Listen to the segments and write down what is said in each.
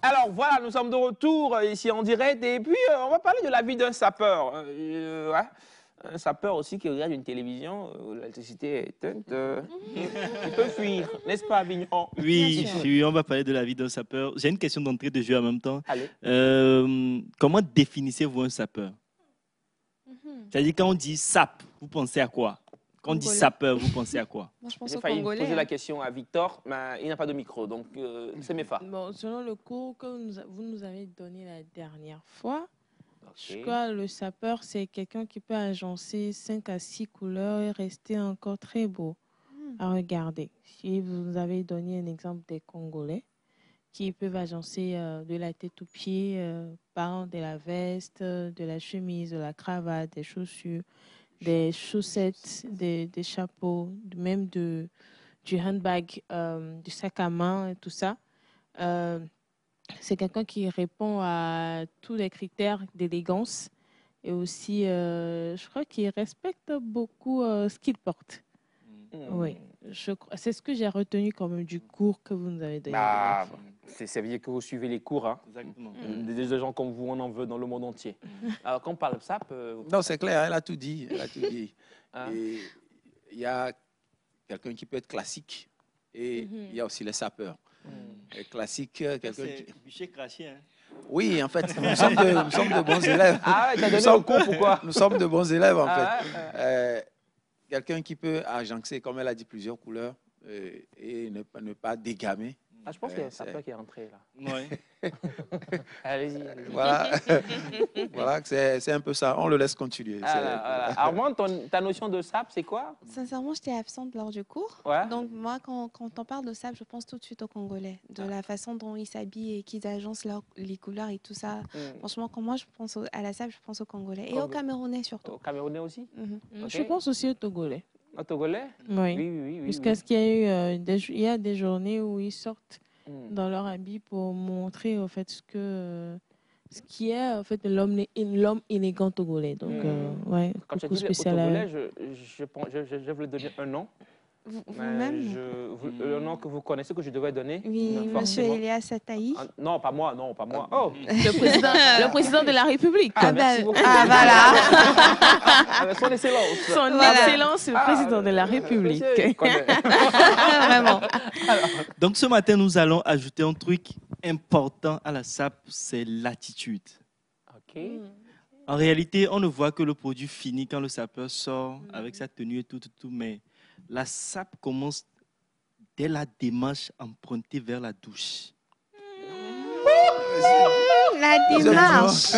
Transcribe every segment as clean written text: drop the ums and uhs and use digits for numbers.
Alors voilà, nous sommes de retour ici en direct et puis on va parler de la vie d'un sapeur. Ouais. Un sapeur aussi qui regarde une télévision où l'électricité est éteinte, il peut fuir, n'est-ce pas, Avignon? Oui, oui, on va parler de la vie d'un sapeur. J'ai une question d'entrée de jeu en même temps. Allez. Comment définissez-vous un sapeur? C'est-à-dire quand on dit sap, vous pensez à quoi? Quand on dit sapeur, vous pensez à quoi? Moi, je pense J'ai au failli Congolais. poser la question à Victor, mais il n'a pas de micro, donc c'est Mefa. Bon, selon le cours que vous nous avez donné la dernière fois, je Ok. crois que le sapeur, c'est quelqu'un qui peut agencer 5 à 6 couleurs et rester encore très beau à regarder. Si vous avez donné un exemple des Congolais qui peuvent agencer de la tête aux pieds, par de la veste, de la chemise, de la cravate, des chaussures, des chaussettes, des chapeaux, même du handbag, du sac à main et tout ça. C'est quelqu'un qui répond à tous les critères d'élégance et aussi, je crois qu'il respecte beaucoup ce qu'il porte. Oui, c'est ce que j'ai retenu comme du cours que vous nous avez donné. Bah, ça veut dire que vous suivez les cours. Hein. Exactement. Des gens comme vous, on en veut dans le monde entier. Alors, quand on parle de sap, Non, c'est clair, elle a tout dit. Elle a tout dit. Hein? Et il y a quelqu'un qui peut être classique et il y a aussi les sapeurs. Les classiques, quelqu'un qui... bûcher craché, hein? Oui, en fait, nous sommes de bons élèves. Ah ouais, t'as donné un cours, pourquoi? Nous sommes de bons élèves, en Ah fait. ouais, Quelqu'un qui peut agencer, comme elle a dit, plusieurs couleurs et ne pas dégamer. Ah, je pense qu'il y a un sapeur qui est rentré, là. Oui. Allez-y. Voilà, voilà c'est un peu ça. On le laisse continuer. Voilà. Armand, ta notion de sap, c'est quoi? Sincèrement, j'étais absente lors du cours. Ouais. Donc, moi, quand on parle de sable, je pense tout de suite aux Congolais. De la façon dont ils s'habillent et qu'ils agencent les couleurs et tout ça. Franchement, quand moi, je pense à la sable, je pense aux Congolais. Et aux Camerounais, surtout. Au Camerounais aussi? Ok. Je pense aussi aux Togolais. Au Togolais? Oui. Oui. Jusqu'à ce qu'il y ait eu il y a des journées où ils sortent dans leur habit pour montrer en fait ce qui est en fait l'homme élégant togolais. Donc ouais, Comme je beaucoup dis, au spécial. Togolais, je voulais donner un nom. Vous-même? Le nom que vous connaissez, que je devrais donner? Oui, Non, monsieur forcément. Elias Sataï. Ah, non, pas moi, non, pas moi. Oh! Le président de la République. Merci beaucoup. Voilà. Avec son excellence. Son Excellence, le président de la République. Monsieur, il connaît. Vraiment. Donc ce matin, nous allons ajouter un truc important à la SAP, c'est l'attitude. OK. En réalité, on ne voit que le produit fini quand le sapeur sort avec sa tenue et tout, mais la SAP commence dès la démarche empruntée vers la douche. La démarche.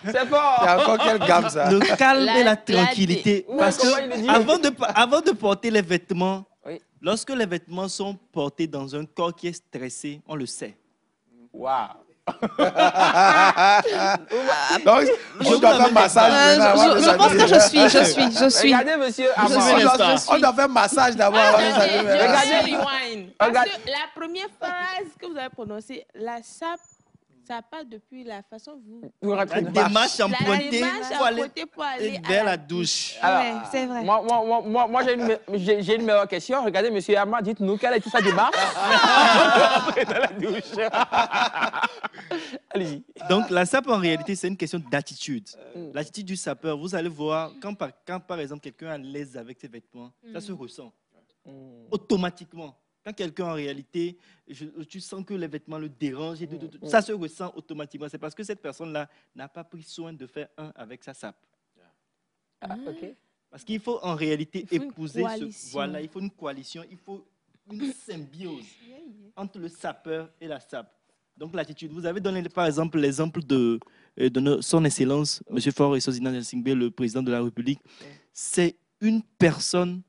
C'est fort! C'est encore quelle gamme, ça? Le calme et la tranquillité. Parce comment il le dit? que avant de porter les vêtements, Oui. lorsque les vêtements sont portés dans un corps qui est stressé, on le sait. Waouh! Donc, je dois faire massage maintenant avant de Je pense que s'habiller. je suis. Regardez, monsieur Armand. On doit faire massage d'abord avant de s'habiller. Regarde. Parce Regarde. que la première phrase que vous avez prononcée, la SAP, ça part depuis la façon vous... Vous rentrez La dedans. démarche La empruntée démarche pour aller empruntée pour aller à vers la douche. Ouais, c'est vrai. Moi j'ai une meilleure question. Regardez, monsieur Armand, dites-nous quelle est sa démarche dans la douche. Allez-y. Donc, la SAP, en réalité, c'est une question d'attitude. L'attitude du sapeur, vous allez voir, quand par exemple, quelqu'un est à l'aise avec ses vêtements, ça se ressent automatiquement. Quand quelqu'un, en réalité, tu sens que les vêtements le dérangent, et ça se ressent automatiquement. C'est parce que cette personne-là n'a pas pris soin de faire un avec sa SAP. Ah, OK. Parce qu'il faut en réalité Il faut une épouser coalition. Voilà, il faut une coalition, il faut une symbiose entre le sapeur et la SAP. Donc l'attitude, vous avez donné par exemple l'exemple de son Excellence, M. Faure Essouzina Nsingbe, le président de la République. C'est une personne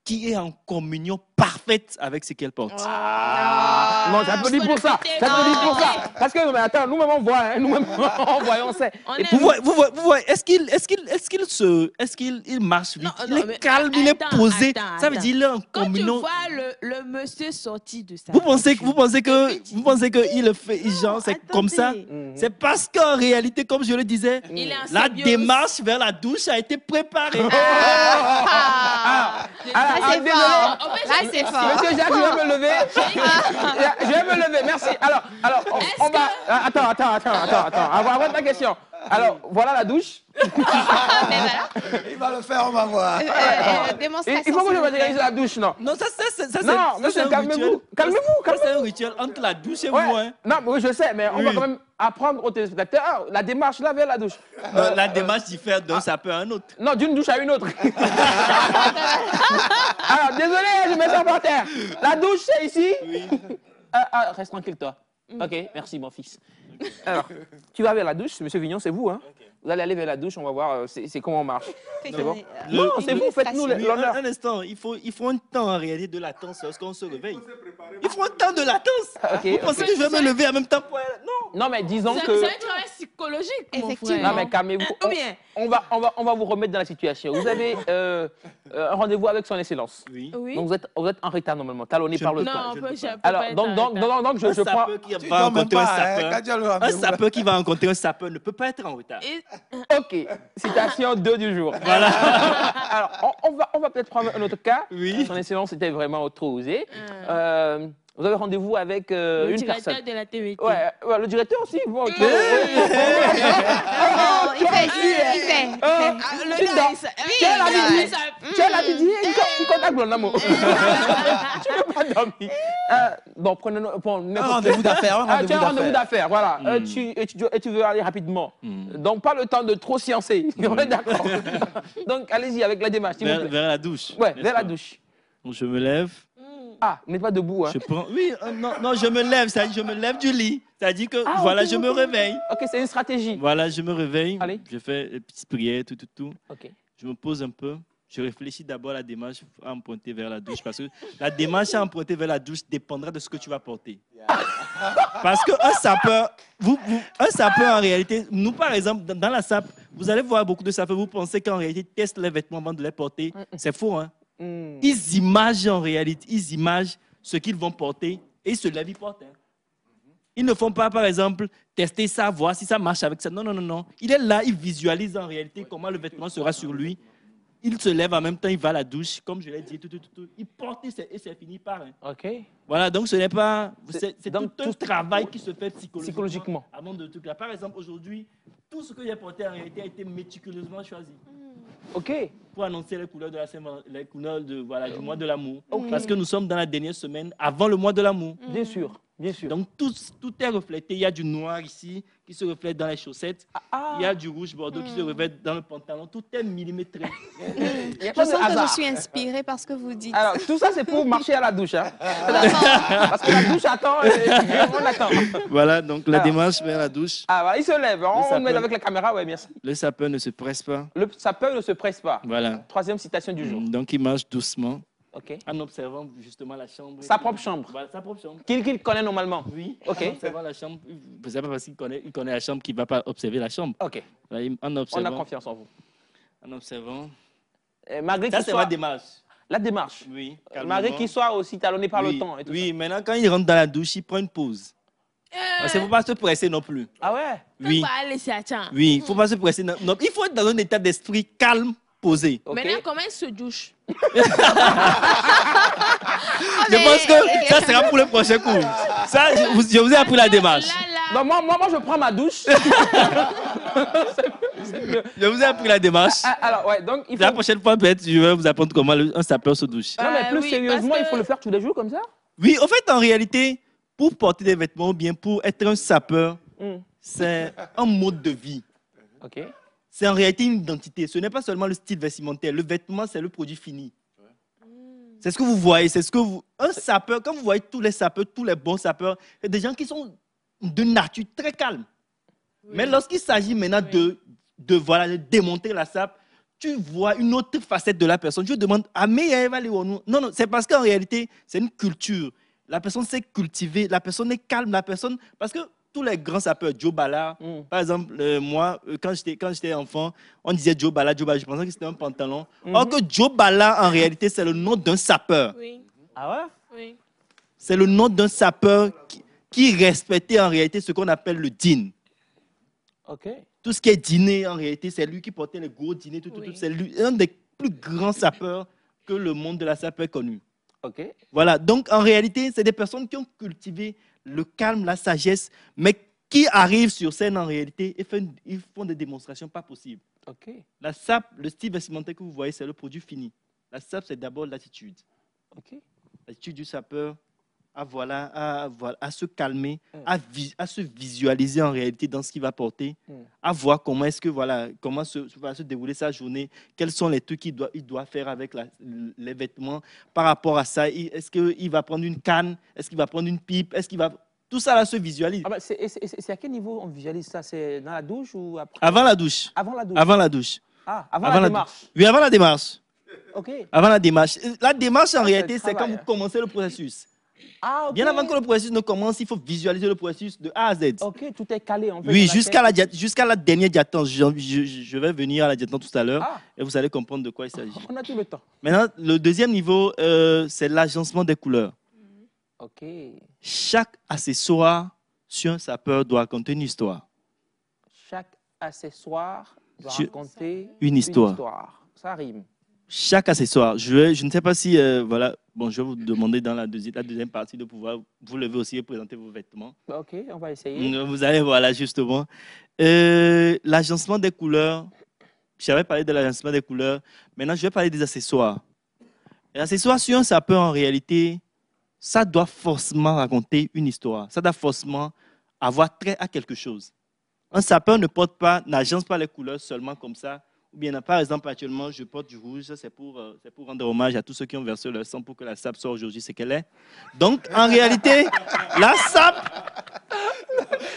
qui est en communion parfaite avec ce qu'elle porte. Non, j'applaudis pour ça. J'applaudis pour ça. Parce que, mais attends, nous-mêmes on voit, hein, nous-mêmes on voit, on sait. Vous voyez, est-ce qu'il marche vite? Il est calme, il est posé. Ça veut dire qu'il est en Quand tu communion. vois le monsieur sorti de ça... Vous pensez que il le fait, genre, c'est comme ça? C'est parce qu'en réalité, comme je le disais, Il est en la symbiose. démarche vers la douche a été préparée. Là, c'est désolé. fort. En fait, Là, c'est fort. Monsieur Jacques, je vais me lever. Je vais me lever, merci. Alors, on va... Attends. Avant ta question. Alors, voilà la douche. Mais voilà. Il va le faire, on va voir. Démonstration. Il faut que je s'il vous plaît. matérialise la douche, non? Non, ça c'est Non, ça, monsieur, c'est un calmez-vous. rituel. Calmez-vous, Ça, c'est un rituel entre la douche et Ouais. vous. Hein. Non, mais oui, je sais, mais on va Oui. quand même apprendre aux téléspectateurs la démarche là vers la douche. La démarche diffère d'un sapeur à un autre. Non, d'une douche à une autre. Alors, désolé, je mets ça par terre. La douche, c'est ici. Oui. Reste tranquille, toi. Ok, merci, mon fils. Alors, tu vas vers la douche, monsieur Vignon, c'est vous, hein? Vous allez aller vers la douche, on va voir c'est comment on marche. Faites C'est bon. une- Non, c'est vous, faites-nous Oui, l'honneur. un instant, il faut un temps en réalité de latence lorsqu'on se réveille. Il faut un temps de latence. Ok, Vous pensez ok. que je vais me lever en même temps pour... Non. Non, mais disons C'est que... un travail psychologique, mon Effectivement. frère. Non, mais calmez-vous. Ou bien, On va vous remettre dans la situation. Vous avez un rendez-vous avec son excellence. Oui. oui. Donc, vous êtes en retard normalement, talonné Je par ne le peux temps. pas. Non, je on ne peut peux pas. pas Alors, être donc, en donc, retard. donc, je Un prends... sapeur qui Tu va dors même rencontrer un pas, hein, sapeur. quand tu as le Un rendez-vous. sapeur qui va rencontrer un sapeur ne peut pas être en retard. Et- Ok, citation 2 du jour. Voilà. Alors, on va peut-être prendre un autre cas. Oui. Son excellence était vraiment trop osé. Vous avez rendez-vous avec le une directeur personne. de la TVT. Ouais, le directeur aussi. Bon, ok. Non, il fait. Le Tu gars, dors. il s'a- Tu as l'habitude. ça- Tu as l'habitude. Il contacte le amour. Tu ne peux pas dormir. Bon, prenez Un n'importe rendez-vous d'affaires, tu as un rendez-vous d'affaires, voilà. Et tu veux aller rapidement. Donc, pas le temps de trop sciencer. On est d'accord. Donc, allez-y avec la démarche, s'il vous plaît. Vers la douche. Ouais, n'est-ce vers la pas? douche. Donc, je me lève. Ah, vous n'êtes pas debout, hein. Je prends... Oui, non, je me lève. Ça dit, je me lève du lit. C'est-à-dire que, Ah, voilà, ok, je me ok. réveille. Ok, c'est une stratégie. Voilà, je me réveille. Allez. Je fais une petite prière, tout. Ok. Je me pose un peu. Je réfléchis d'abord à la démarche à emprunter vers la douche. Parce que la démarche à emprunter vers la douche dépendra de ce que tu vas porter. Parce qu'un sapeur, un sapeur en réalité, nous par exemple, dans la SAP, vous allez voir beaucoup de sapeurs, vous pensez qu'en réalité, ils testent les vêtements avant de les porter. C'est faux, hein? Ils imagent en réalité, ils imagent ce qu'ils vont porter et ils se lèvent, ils portent. Hein. Ils ne font pas, par exemple, tester ça, voir si ça marche avec ça. Non. Il est là, il visualise en réalité comment le vêtement sera sur lui. Il se lève en même temps, il va à la douche, comme je l'ai dit, tout. Il porte et c'est fini par. Hein. Ok. Voilà, donc ce n'est pas. C'est donc tout un travail qui se fait Psychologiquement. avant de tout là. Par exemple, aujourd'hui, tout ce que j'ai porté en réalité a été méticuleusement choisi Ok. pour annoncer les couleurs de la les couleurs de, voilà, du mois de l'amour. Ok. Parce que nous sommes dans la dernière semaine avant le mois de l'amour. Bien sûr, bien sûr. Donc tout est reflété. Il y a du noir ici qui se reflète dans les chaussettes. Il y a du rouge bordeaux qui se reflète dans le pantalon. Tout est millimétré. Il y a Je pas de sens que je hasard. suis inspirée par ce que vous dites. Alors, tout ça, c'est pour marcher à la douche. Hein. Vraiment. Parce que la douche attend et on attend. Voilà, donc la Alors. démarche vers la douche. Ah, voilà, il se lève. On sapeur. met avec la caméra, ouais, merci. Le sapeur ne se presse pas. Le sapeur ne se presse pas. Voilà. Troisième citation du jour. Donc il marche doucement Ok. en observant justement la chambre. Sa propre chambre. Voilà, sa propre chambre. Qu'il connaît normalement. Oui, Ok. en observant la chambre. C'est pas parce qu'il connaît la chambre qu'il ne va pas observer la chambre. Ok. Voilà, en On a observant. confiance en vous. En observant. Malgré Ça, qu'il c'est soit... ma démarche. La démarche. Oui. Malgré qu'il soit aussi talonné par oui, le temps. Et tout oui, maintenant, quand il rentre dans la douche, il prend une pause. Parce qu'il ne faut pas se presser non plus. ça. Ah ouais? Oui. Faut pas aller s'y attendre. Oui, il ne faut pas se presser. Non, il faut être dans un état d'esprit calme, posé. Ok. Maintenant, comment il se douche? Je pense que ça sera pour le prochain cours. Ça, je vous ai appris la démarche. Là, Non, moi, je prends ma douche. C'est mieux. Je vous ai appris la démarche. Ah, alors, ouais, donc il faut... La prochaine fois, peut-être, je vais vous apprendre comment un sapeur se douche. Non, mais plus oui, sérieusement, parce il faut que- le faire tous les jours comme ça? Oui, en fait, en réalité, pour porter des vêtements ou bien pour être un sapeur, Hmm. c'est un mode de vie. Ok. C'est en réalité une identité. Ce n'est pas seulement le style vestimentaire. Le vêtement, c'est le produit fini. C'est ce que vous voyez. C'est ce que vous. Un sapeur, quand vous voyez tous les sapeurs, tous les bons sapeurs, c'est des gens qui sont de nature très calmes. Mais lorsqu'il s'agit maintenant voilà, de démonter la sape, tu vois une autre facette de la personne. Je te demande, ah, mais elle va aller où nous? Non, c'est parce qu'en réalité, c'est une culture. La personne s'est cultivée, la personne est calme, la personne. Parce que tous les grands sapeurs, Joe Ballard, par exemple, moi, quand j'étais enfant, on disait Joe Ballard, je pensais que c'était un pantalon. Or que Joe Ballard, en réalité, c'est le nom d'un sapeur. oui, Ah ouais? oui. C'est le nom d'un sapeur qui respectait en réalité ce qu'on appelle le din. OK. Tout ce qui est dîner, en réalité, c'est lui qui portait les gros dîners. C'est lui, un des plus grands sapeurs que le monde de la sape ait connu. OK. Voilà, donc en réalité, c'est des personnes qui ont cultivé le calme, la sagesse, mais qui arrivent sur scène en réalité et ils font des démonstrations pas possibles. OK. La sape, le style vestimentaire que vous voyez, c'est le produit fini. La sape, c'est d'abord l'attitude. OK. L'attitude du sapeur à se calmer, à se visualiser en réalité dans ce qu'il va porter, à voir comment va se dérouler sa journée, quels sont les trucs qu'il doit faire avec les vêtements. Par rapport à ça, est-ce qu'il va prendre une canne, est-ce qu'il va prendre une pipe, tout ça là se visualise. Ah bah, c'est à quel niveau on visualise ça? C'est dans la douche ou après? Avant la douche. Avant la douche. Avant la douche. Ah, avant la démarche. Oui, avant la démarche. OK. Avant la démarche. La démarche, en réalité, c'est quand travail. vous commencez le processus. Ah, OK. Bien avant que le processus ne commence, il faut visualiser le processus de A à Z. OK, tout est calé en fait. Oui, dans la tête. jusqu'à la dernière diatante. Je vais venir à la diatante tout à l'heure et vous allez comprendre de quoi il s'agit. On a tout le temps. Maintenant, le deuxième niveau, c'est l'agencement des couleurs. OK. Chaque accessoire sur un sapeur doit raconter une histoire. Chaque accessoire doit Sur- raconter une histoire. Ça rime. Chaque accessoire. Je ne sais pas si, voilà, bon, je vais vous demander dans la deuxième partie de pouvoir vous lever aussi et présenter vos vêtements. OK, on va essayer. Vous allez voir là, justement. L'agencement des couleurs. J'avais parlé de l'agencement des couleurs. Maintenant, je vais parler des accessoires. Les accessoires sur un sapeur, en réalité, ça doit forcément raconter une histoire. Ça doit forcément avoir trait à quelque chose. Un sapeur n'agence pas les couleurs seulement comme ça. Ou bien, par exemple, actuellement, je porte du rouge. C'est pour rendre hommage à tous ceux qui ont versé leur sang pour que la sape soit aujourd'hui ce qu'elle est. Donc, en réalité, la sape...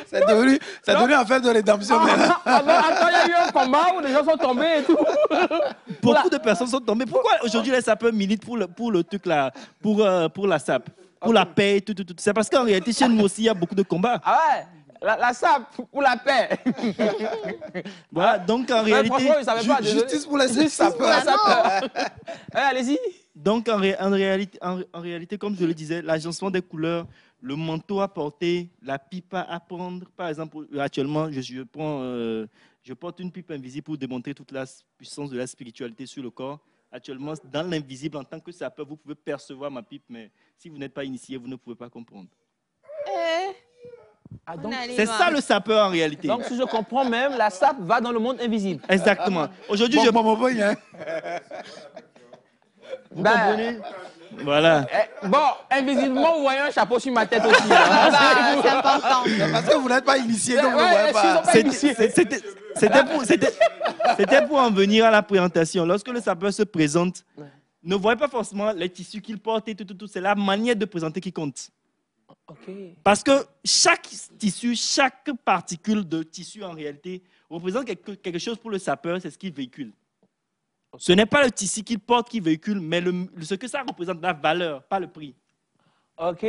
C'est devenu en fait de rédemption maintenant. Attends, il y a eu un combat où les gens sont tombés et tout. Beaucoup de personnes sont tombées. Pourquoi aujourd'hui les sapeurs militent pour le truc là, pour la sape, pour la paix, tout. C'est parce qu'en réalité, chez nous aussi, il y a beaucoup de combats. Ah ouais, la sape pour la paix. Voilà, donc en Ouais, réalité, franchement, ils savaient pas. désolé. Justice pour les Justice pour la sapeurs. sapeur. Ouais, allez-y. donc en réalité, comme je le disais, l'agencement des couleurs, le manteau à porter, la pipe à prendre. Par exemple, actuellement, je porte une pipe invisible pour démontrer toute la puissance de la spiritualité sur le corps. Actuellement, dans l'invisible, en tant que sapeur, vous pouvez percevoir ma pipe, mais si vous n'êtes pas initié, vous ne pouvez pas comprendre. Ah, donc, C'est ça le sapeur en réalité. donc, si je comprends même, la sape va dans le monde invisible. Exactement. Aujourd'hui, vous Ben, comprenez? Voilà. Bon, invisiblement, vous voyez un chapeau sur ma tête aussi. C'est important. Parce que vous n'êtes pas initié, donc vous ne Ouais, voyez pas. s'ils sont pas initiés. C'était pour en venir à la présentation. Lorsque le sapeur se présente, ne voyez pas forcément les tissus qu'il porte et tout. C'est la manière de présenter qui compte. OK. Parce que chaque tissu, chaque particule de tissu en réalité représente quelque chose pour le sapeur, c'est ce qu'il véhicule. Ce n'est pas le tissu qu'il porte qui véhicule, mais ce que ça représente, la valeur, pas le prix. OK,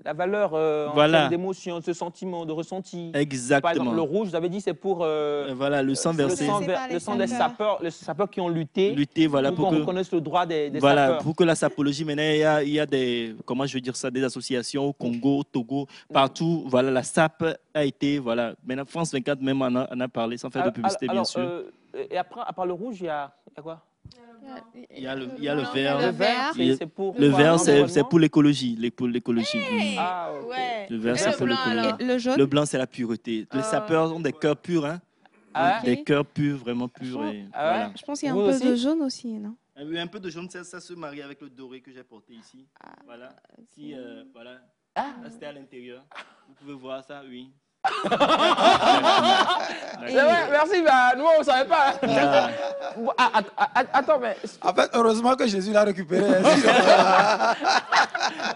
la valeur en Voilà. termes d'émotion, de sentiment, de ressenti. Par exemple, Exactement. le rouge, vous avez dit, c'est pour Voilà, le sang le versé. sang, C'est pas les le sang des sapeurs. sapeurs, les sapeurs qui ont lutté, Lutter, voilà, pour pour qu'on que... reconnaisse le droit des Voilà, sapeurs. pour que la sapologie, maintenant, il y a des, comment je veux dire ça, des associations au Congo, au Togo, partout. Voilà, la sape a été, voilà. Maintenant, France 24 même en a parlé, sans faire de publicité, bien sûr. Et après, à part le rouge, il y a quoi? Il y a le vert. Le vert. C'est pour Le quoi, vert, c'est l'environnement? pour l'écologie. L'écologie. Ah, ok. Ouais. Le vert, Et c'est le pour blanc, l'écologie. alors Le Le jaune. blanc, c'est la pureté. Les sapeurs ont des cœurs purs, hein. Ah ouais? Des cœurs purs, vraiment purs. Et, Ah ouais? voilà. Je pense qu'il y a un Vous peu aussi de jaune aussi, non? Un peu de jaune, ça se marie avec le doré que j'ai porté ici. Voilà. Si, voilà. Ah. Là, c'était à l'intérieur. Vous pouvez voir ça, oui. C'est vrai, merci, bah, nous on ne savait pas. Voilà. Bon, attends, mais En fait, heureusement que Jésus l'a récupéré.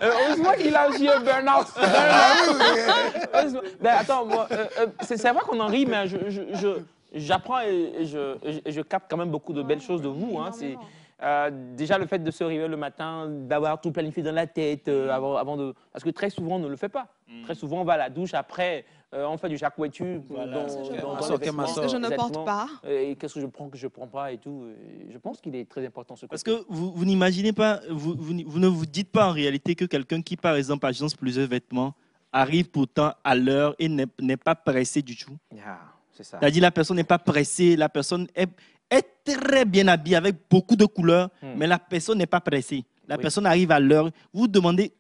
heureusement qu'il a aussi un burn-out. Heureusement. Ben, attends, moi, c'est vrai qu'on en rit, mais j'apprends et je capte quand même beaucoup de belles choses de vous. Hein. C'est déjà le fait de se réveiller le matin, d'avoir tout planifié dans la tête avant de... Parce que très souvent, on ne le fait pas. Très souvent, on va à la douche, après, on fait du jacouettu Voilà. dans je les pense. vêtements. Parce que je ne porte Exactement. pas. Et qu'est-ce que je prends, que je ne prends pas et tout. Et je pense qu'il est très important ce côté. Parce que vous n'imaginez pas, vous ne vous dites pas en réalité que quelqu'un qui, par exemple, agence plusieurs vêtements, arrive pourtant à l'heure et n'est pas pressé du tout. Ah, C'est ça. C'est-à-dire la personne n'est pas pressée, la personne est très bien habillée avec beaucoup de couleurs, mais la personne n'est pas pressée. La personne arrive à l'heure. Vous demandez,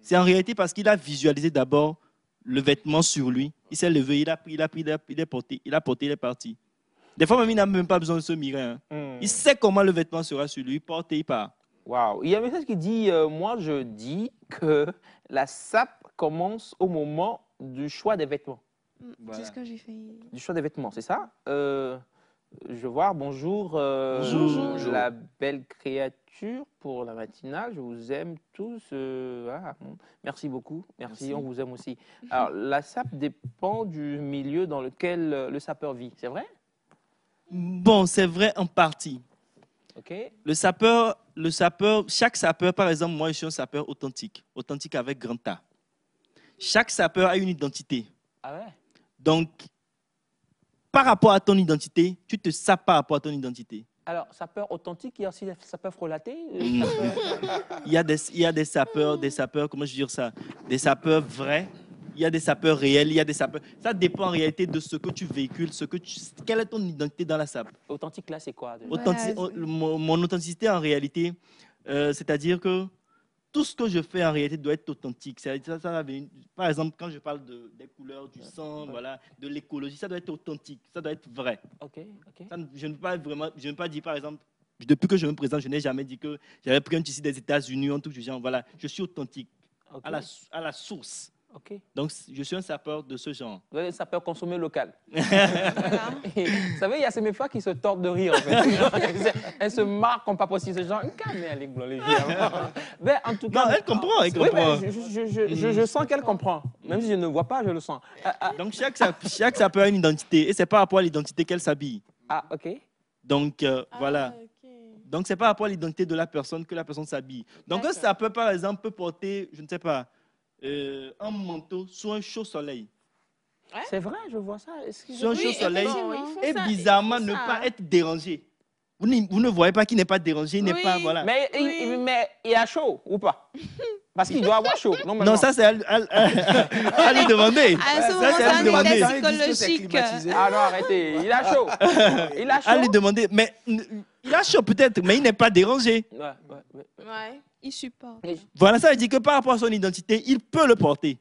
c'est en réalité parce qu'il a visualisé d'abord le vêtement sur lui. Il s'est levé, il a porté, il est parti. Des fois même, il n'a même pas besoin de se mirer. Il sait comment le vêtement sera sur lui, il porte et il part. Waouh. Il y a un message qui dit, moi je dis que la sape commence au moment du choix des vêtements. Voilà. C'est ce que j'ai fait. Du choix des vêtements, c'est ça? Je vois, bonjour, bonjour. La belle créature pour la matinale. Je vous aime tous. Merci beaucoup. Merci, on vous aime aussi. Alors, la sape dépend du milieu dans lequel le sapeur vit, c'est vrai? Bon, c'est vrai en partie. Okay. Chaque sapeur, par exemple, moi je suis un sapeur authentique avec grand A. Chaque sapeur a une identité. Ah ouais? Donc, par rapport à ton identité, tu te sapes par rapport à ton identité. Alors, sapeur authentique, il y a aussi des sapeurs frelatés? Il y a des sapeurs, comment je veux dire ça? Des sapeurs vrais, il y a des sapeurs réels, il y a des sapeurs... Ça dépend en réalité de ce que tu véhicules, quelle est ton identité dans la sape. Authentique, là, c'est quoi? Mon authenticité, en réalité, c'est-à-dire que tout ce que je fais en réalité doit être authentique. Par exemple, quand je parle des couleurs, du sang, voilà, de l'écologie, ça doit être authentique, ça doit être vrai. Okay. Ça, je ne veux pas dire, par exemple, depuis que je me présente, je n'ai jamais dit que j'avais pris un tissu des États-Unis, en tout genre. Voilà, je suis authentique à la source. Okay. Donc, je suis un sapeur de ce genre. Vous êtes un sapeur consommé local. Vous savez, il y a ces méfas qui se tordent de rire. En fait. Elles se marquent comme pas possible. Ces gens, mais en tout cas, non, elle comprend. Elle comprend. Oui, je sens qu'elle comprend. Même si je ne vois pas, je le sens. Donc, chaque sapeur a une identité. Et c'est par rapport à l'identité qu'elle s'habille. Ah, OK. Donc, voilà. Okay. Donc, c'est par rapport à l'identité de la personne que la personne s'habille. Donc, un sapeur, par exemple, peut porter, je ne sais pas, un manteau sous un chaud soleil. Ouais? C'est vrai, je vois ça. Sous un chaud soleil. Et bizarrement, ne pas être dérangé. Vous ne voyez pas qu'il n'est pas dérangé, il n'est pas... Voilà. Mais il a chaud ou pas? Parce qu'il doit avoir chaud. Non, ça, c'est à lui demander. Ça, c'est à lui demander. Psychologique. Ah non, arrêtez. Il a chaud. Il a chaud. À lui demander. Mais il a chaud peut-être, mais il n'est pas dérangé. Ouais. Il supporte. Voilà, ça veut dire que par rapport à son identité, il peut le porter.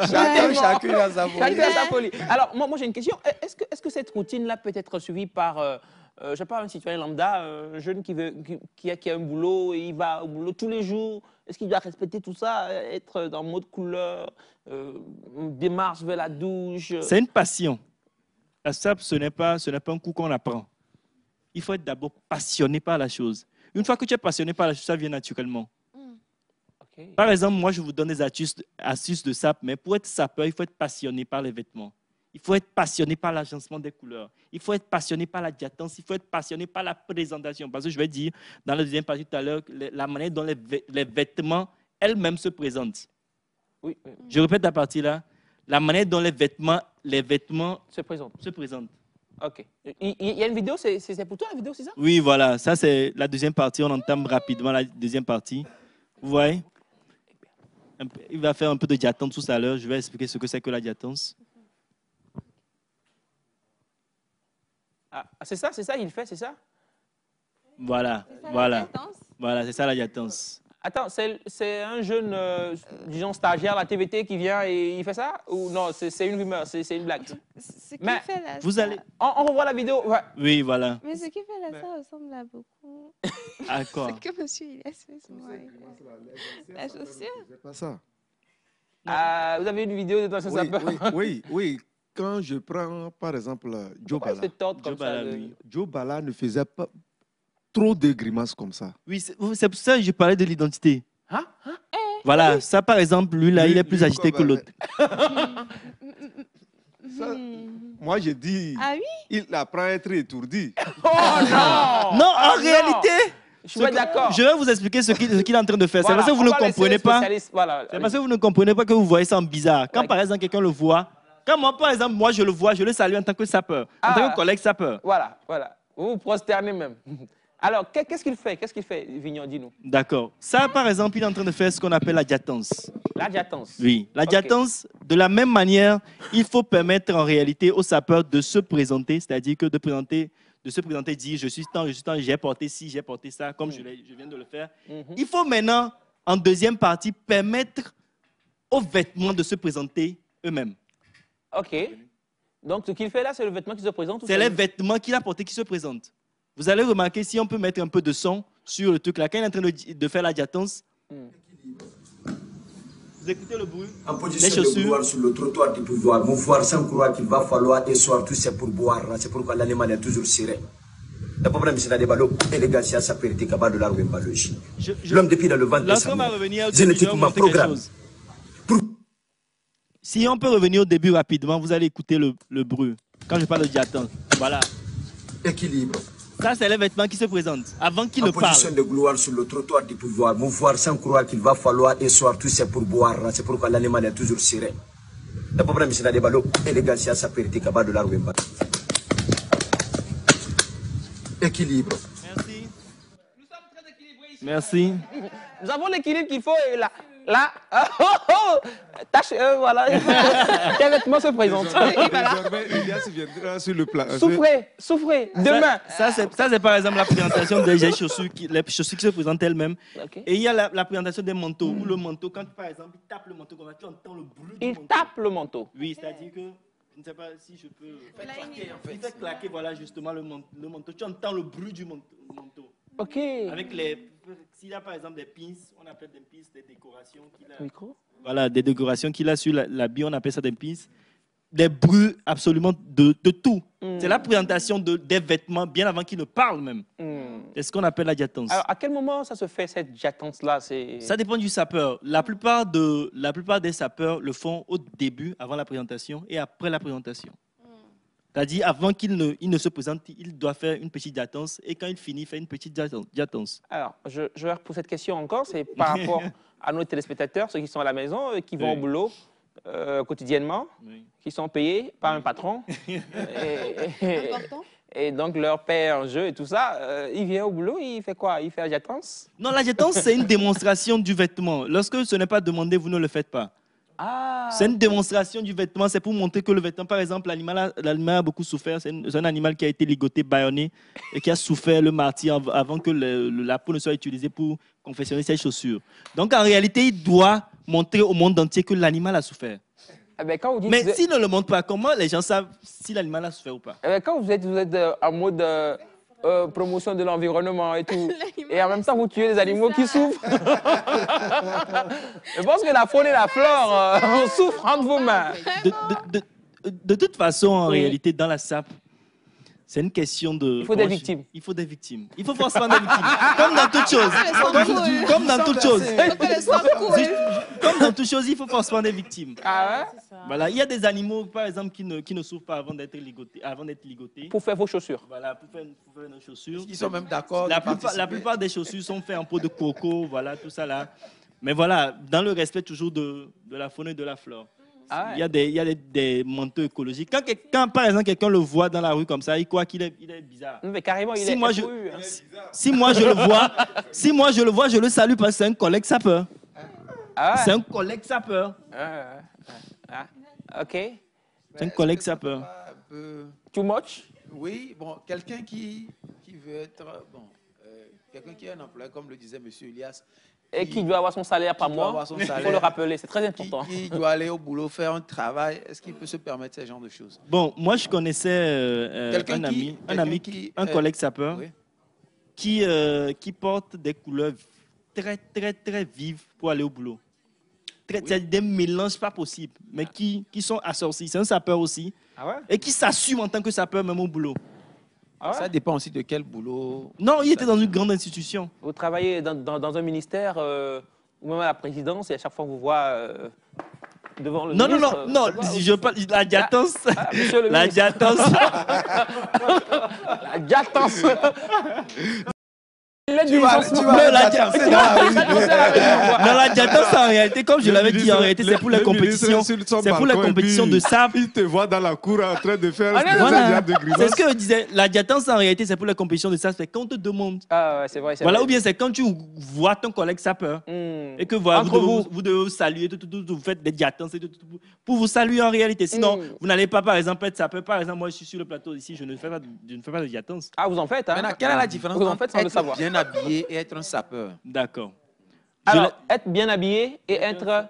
Chacun a sa folie. Alors, moi j'ai une question. Est-ce que cette routine-là peut être suivie par, je sais pas, un citoyen lambda, un jeune qui a un boulot et il va au boulot tous les jours? Est-ce qu'il doit respecter tout ça, être dans le mode couleur, démarche vers la douche? C'est une passion. La sape, ce n'est pas un coup qu'on apprend. Il faut être d'abord passionné par la chose. Une fois que tu es passionné par la chose, ça vient naturellement. Okay. Par exemple, moi, je vous donne des astuces de sape, mais pour être sapeur, il faut être passionné par les vêtements. Il faut être passionné par l'agencement des couleurs. Il faut être passionné par la diatance. Il faut être passionné par la présentation. Parce que je vais dire, dans la deuxième partie tout à l'heure, la manière dont les vêtements elles-mêmes se présentent. Oui. Je répète la partie là. La manière dont les vêtements se présentent. OK. Il y a une vidéo, c'est pour toi la vidéo, c'est ça? Oui, voilà. Ça, c'est la deuxième partie. On entame rapidement la deuxième partie. Vous voyez? Il va faire un peu de diatance tout à l'heure. Je vais expliquer ce que c'est que la diatance. Ah, c'est ça, il fait, c'est ça? Voilà, voilà. Voilà, c'est ça la diatance. Attends, c'est un jeune, disons, stagiaire à la TVT qui vient et il fait ça? Ou non, c'est une rumeur, c'est une blague? Ce qui fait là, vous allez... On revoit la vidéo? Ouais. Oui, voilà. Mais ce qui fait là, ça ressemble à beaucoup. À quoi? C'est que monsieur, il laisse la chaussure. C'est pas ça. Vous avez une vidéo de toi, ça s'appelle? Oui. Quand je prends, par exemple, Joe Bala. Joe Bala ne faisait pas trop de grimaces comme ça. Oui, c'est pour ça que je parlais de l'identité. Hein? Voilà, ça par exemple, lui là, il est plus agité que l'autre. Moi, je dis, il apprend à être étourdi. Oh non! Non, en réalité, je suis pas d'accord. Je vais vous expliquer ce qu'il est en train de faire. Voilà, c'est parce que vous ne comprenez pas. Voilà. C'est parce que vous ne comprenez pas que vous voyez ça en bizarre. Quand par exemple quelqu'un le voit, quand moi par exemple, moi je le vois, je le salue en tant que sapeur, en tant que collègue sapeur. Voilà. Vous vous prosternez même. Alors, qu'est-ce qu'il fait? Qu'est-ce qu'il fait, Vignon, dis-nous. D'accord. Ça, par exemple, il est en train de faire ce qu'on appelle la diatance. La diatance. Oui. La diatance, de la même manière, il faut permettre en réalité aux sapeurs de se présenter, c'est-à-dire que de se présenter, dire je suis tant, j'ai porté ci, j'ai porté ça, comme je viens de le faire. Il faut maintenant, en deuxième partie, permettre aux vêtements de se présenter eux-mêmes. OK. Donc, ce qu'il fait là, c'est le vêtement qui se présente? C'est les vêtements qu'il a portés qui se présentent. Vous allez remarquer, si on peut mettre un peu de son sur le truc là, quand il est en train de faire la diatance, vous écoutez le bruit. En position de vouloir sur le trottoir du pouvoir, mouvoir sans croire qu'il va falloir asseoir tout ça pour boire. C'est pourquoi l'animal est toujours serré. Le problème, c'est la balo, élégance, ça peut être capable de la rembalogie. L'homme depuis dans le ventre de sa mère, génétiquement programme. Si on peut revenir au début rapidement, vous allez écouter le bruit. Quand je parle de diatance, voilà. Équilibre. Ça, c'est les vêtements qui se présentent avant qu'il ne parle. En position de gloire sur le trottoir du pouvoir, mouvoir sans croire qu'il va falloir asseoir tout ça pour boire. C'est pourquoi l'animal est toujours serré. Le problème, c'est la balo, élégance, ça peut être capable de la rembalogie. Équilibre. Merci. Nous sommes très équilibrés ici. Merci. Nous avons l'équilibre qu'il faut là. Tâche, voilà. Tes vêtements se présentent. Désormais, Elias viendra sur le plan. Souffrez. Demain. Ça c'est par exemple la présentation des chaussures, les chaussures qui se présentent elles-mêmes. Okay. Et il y a la présentation des manteaux, où le manteau, quand par exemple il tape le manteau, comme ça, tu entends le bruit du manteau. Il tape le manteau. Oui, c'est-à-dire que, je ne sais pas si je peux... Il fait claquer, voilà, justement, le manteau. Tu entends le bruit du manteau. OK. Avec les... S'il y a par exemple des pins, on appelle des pins, des décorations qu'il a. Micro? Voilà, des décorations qu'il a sur l'habit, on appelle ça des pins. Des bruits absolument de tout. C'est la présentation des vêtements bien avant qu'il ne parle même. C'est ce qu'on appelle la diatance. Alors, à quel moment ça se fait, cette diatance-là? Ça dépend du sapeur. La plupart des sapeurs le font au début, avant la présentation, et après la présentation. C'est-à-dire, avant qu'il ne se présente, il doit faire une petite diatance, et quand il finit, il fait une petite diatance. Alors, je vais reposer cette question encore, c'est par rapport à nos téléspectateurs, ceux qui sont à la maison, qui vont au boulot quotidiennement, qui sont payés par un patron, et donc leur paie en jeu et tout ça. Il vient au boulot, il fait quoi? Il fait la diatance? Non, la diatance, c'est une démonstration du vêtement. Lorsque ce n'est pas demandé, vous ne le faites pas. C'est une démonstration du vêtement, c'est pour montrer que le vêtement, par exemple, l'animal a beaucoup souffert. C'est un animal qui a été ligoté, bâillonné et qui a souffert le martyre avant que la peau ne soit utilisée pour confectionner ses chaussures. Donc en réalité, il doit montrer au monde entier que l'animal a souffert. Mais s'il ne le montre pas, comment les gens savent si l'animal a souffert ou pas? Quand vous êtes en mode promotion de l'environnement et tout, et en même temps vous tuez les animaux qui souffrent. Je pense que la faune et la flore souffrent entre vos mains. De toute façon, en réalité, dans la SAP, c'est une question de... Il faut des victimes. Il faut des victimes. Il faut forcément des victimes. Comme dans toute chose. Comme dans toute chose. Comme dans toute chose, il faut forcément des victimes. Ah ouais? Voilà, il y a des animaux, par exemple, qui ne souffrent pas avant d'être ligotés. Pour faire vos chaussures. Voilà, pour faire nos chaussures. Ils sont même d'accord. La plupart des chaussures sont faites en peau de coco, voilà, tout ça là. Mais voilà, dans le respect toujours de la faune et de la flore. Ah ouais. Il y a des manteaux écologiques. Quand par exemple, quelqu'un le voit dans la rue comme ça, il croit qu'il est bizarre. Mais carrément, il est bizarre. Si moi je le vois, je le salue parce que c'est un collègue sapeur. Ah ouais. C'est un collègue sapeur. OK. C'est un collègue sapeur. Too much? Oui, bon, quelqu'un qui veut être... quelqu'un qui est un employé, comme le disait M. Elias, et qui doit avoir son salaire par mois, il faut le rappeler, c'est très important. Qui doit aller au boulot, faire un travail, est-ce qu'il peut se permettre ce genre de choses? Bon, moi je connaissais un collègue sapeur qui porte des couleurs très, très, très vives pour aller au boulot. Des mélanges pas possibles, mais qui sont assortis. C'est un sapeur aussi, et qui s'assume en tant que sapeur même au boulot. Ah ouais? Ça dépend aussi de quel boulot. Non, il était dans une grande institution. Vous travaillez dans un ministère ou même à la présidence et à chaque fois on vous voit devant le ministre. Non, je parle la diatance. La diatance. La diatance. l'aide du licenciement. Non, l'adjacence, en réalité, comme je l'avais dit, en réalité, c'est pour les compétitions. C'est pour les compétitions de sable. Il te voit dans la cour en train de faire de grimaces. C'est ce que je disais. L'adjacence, en réalité, c'est pour les compétitions de sable. C'est quand on te demande. Ah, ouais, c'est vrai. Voilà, ou bien c'est quand tu vois ton collègue sapeur et que voilà, vous devez vous saluer, vous faites des diatances pour vous saluer en réalité. Sinon, vous n'allez pas, par exemple, être sapeur. Par exemple, moi, je suis sur le plateau ici, je ne fais pas de diatances. Ah, vous en faites, hein? Maintenant, quelle est la différence entre être bien habillé et être un sapeur? D'accord. Alors, être bien habillé et être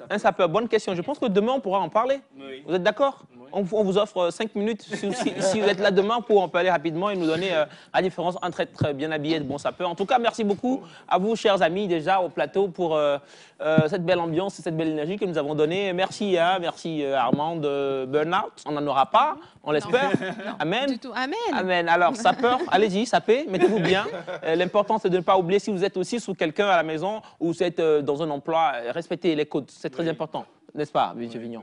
un sapeur. Bonne question. Je pense que demain, on pourra en parler. Oui. Vous êtes d'accord? Oui. On vous offre 5 minutes si vous êtes là demain pour en parler rapidement et nous donner la différence entre être bien habillé et être bon sapeur. En tout cas, merci beaucoup à vous, chers amis, déjà au plateau pour cette belle ambiance et cette belle énergie que nous avons donnée. Merci, merci Armand de Burnout. On n'en aura pas, on l'espère. Amen. Du tout. Amen. Amen. Alors, sapeur, allez-y, sapez, mettez-vous bien. L'important, c'est de ne pas oublier si vous êtes aussi sous quelqu'un à la maison ou vous êtes dans un emploi, respectez les codes. C'est très important, n'est-ce pas, M. Vignon?